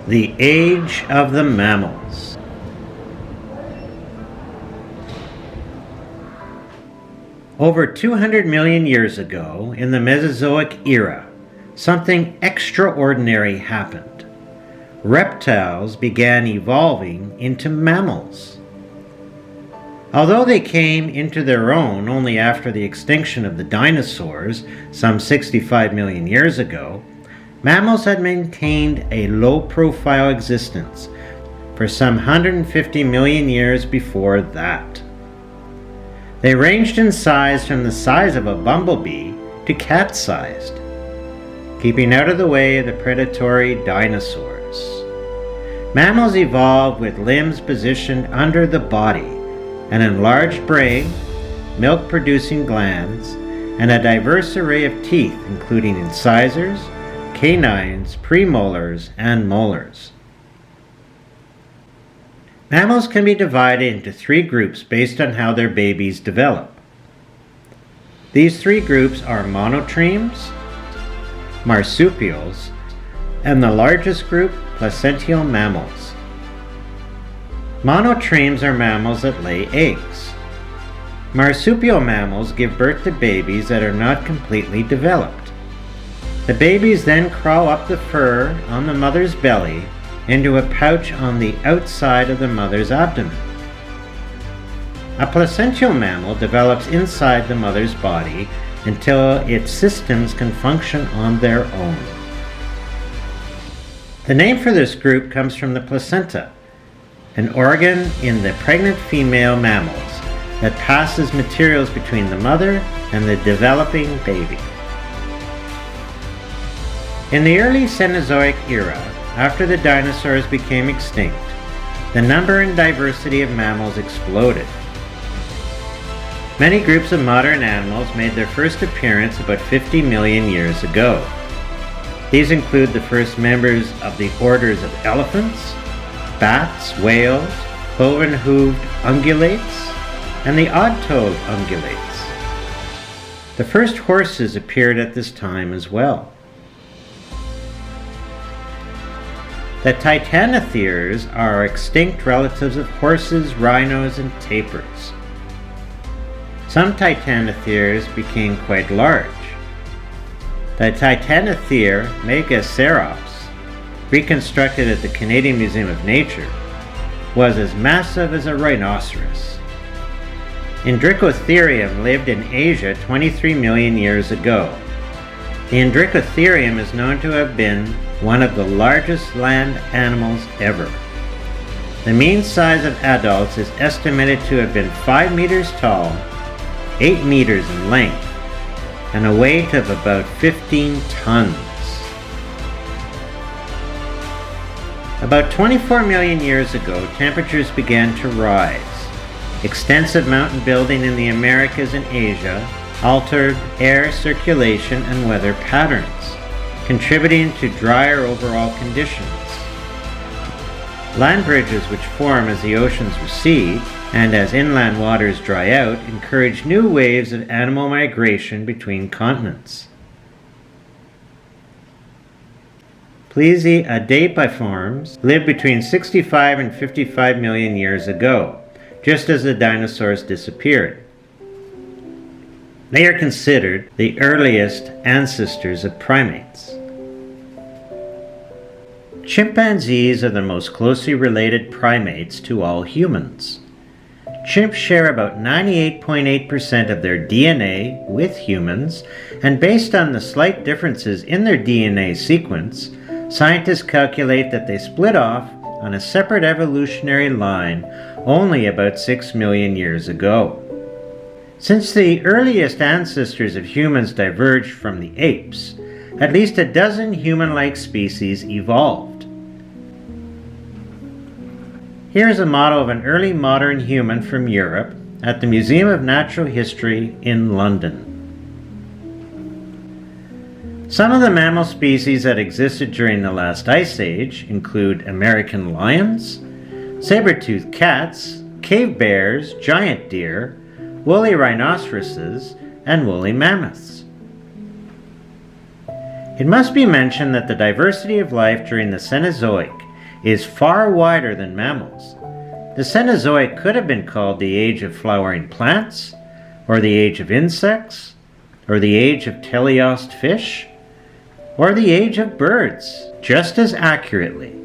The Age of the Mammals. Over 200 million years ago, in the Mesozoic era, something extraordinary happened. Reptiles began evolving into mammals. Although they came into their own only after the extinction of the dinosaurs some 65 million years ago, mammals had maintained a low-profile existence for some 150 million years before that. They ranged in size from the size of a bumblebee to cat-sized, keeping out of the way of the predatory dinosaurs. Mammals evolved with limbs positioned under the body, an enlarged brain, milk-producing glands, and a diverse array of teeth including incisors, canines, premolars, and molars. Mammals can be divided into three groups based on how their babies develop. These three groups are monotremes, marsupials, and the largest group, placental mammals. Monotremes are mammals that lay eggs. Marsupial mammals give birth to babies that are not completely developed. The babies then crawl up the fur on the mother's belly into a pouch on the outside of the mother's abdomen. A placental mammal develops inside the mother's body until its systems can function on their own. The name for this group comes from the placenta, an organ in the pregnant female mammals that passes materials between the mother and the developing baby. In the early Cenozoic era, after the dinosaurs became extinct, the number and diversity of mammals exploded. Many groups of modern animals made their first appearance about 50 million years ago. These include the first members of the orders of elephants, bats, whales, cloven-hooved ungulates, and the odd-toed ungulates. The first horses appeared at this time as well. The titanotheres are extinct relatives of horses, rhinos, and tapirs. Some titanotheres became quite large. The titanothere Megacerops, reconstructed at the Canadian Museum of Nature, was as massive as a rhinoceros. Indricotherium lived in Asia 23 million years ago. The Indricotherium is known to have been one of the largest land animals ever. The mean size of adults is estimated to have been 5 meters tall, 8 meters in length, and a weight of about 15 tons. About 24 million years ago, temperatures began to rise. Extensive mountain building in the Americas and Asia altered air circulation and weather patterns, contributing to drier overall conditions. Land bridges which form as the oceans recede and as inland waters dry out encourage new waves of animal migration between continents. Plesioadapiforms lived between 65 and 55 million years ago, just as the dinosaurs disappeared. They are considered the earliest ancestors of primates. Chimpanzees are the most closely related primates to all humans. Chimps share about 98.8% of their DNA with humans, and based on the slight differences in their DNA sequence, scientists calculate that they split off on a separate evolutionary line only about 6 million years ago. Since the earliest ancestors of humans diverged from the apes, at least a dozen human-like species evolved. Here is a model of an early modern human from Europe at the Museum of Natural History in London. Some of the mammal species that existed during the last ice age include American lions, saber-toothed cats, cave bears, giant deer, woolly rhinoceroses, and woolly mammoths. It must be mentioned that the diversity of life during the Cenozoic is far wider than mammals. The Cenozoic could have been called the age of flowering plants, or the age of insects, or the age of teleost fish, or the age of birds, just as accurately.